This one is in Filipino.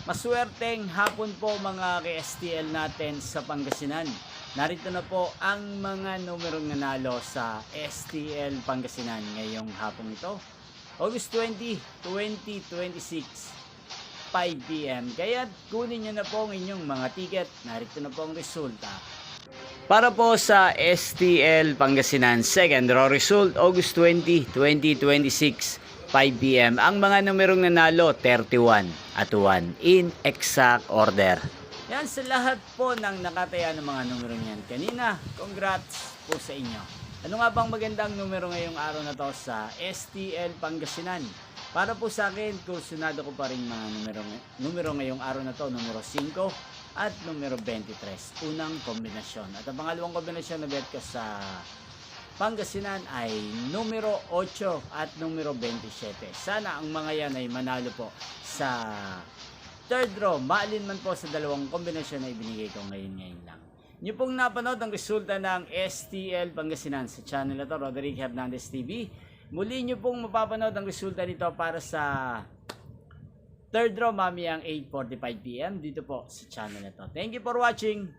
Maswerteng hapon po mga ka-STL natin sa Pangasinan. Narito na po ang mga numerong nanalo sa STL Pangasinan ngayong hapon ito. August 20, 2026, 5 p.m. Kaya kunin nyo na po ang inyong mga ticket. Narito na po ang resulta. Para po sa STL Pangasinan, second draw result, August 20, 2026, 5 p.m. Ang mga numerong nanalo, 31 at 1 in exact order. Yan sa lahat po ng nakataya ng mga numerong yan kanina. Congrats po sa inyo. Ano nga bang magandang numero ngayong araw na to sa STL Pangasinan? Para po sa akin, kursunado ko pa rin mga numero ngayong araw na to, numero 5 at numero 23. Unang kombinasyon. At ang pangalawang kombinasyon na bet ko sa Pangasinan ay numero 8 at numero 27. Sana ang mga yan ay manalo po sa third draw. Maalin man po sa dalawang kombinasyon na ibinigay ko ngayon lang. Niyo pong napanood ang resulta ng STL Pangasinan sa channel na to, Roderick Hernandez TV. Muli niyo pong mapapanood ang resulta nito para sa third draw mamayang 8:45 p.m. dito po sa channel na to. Thank you for watching.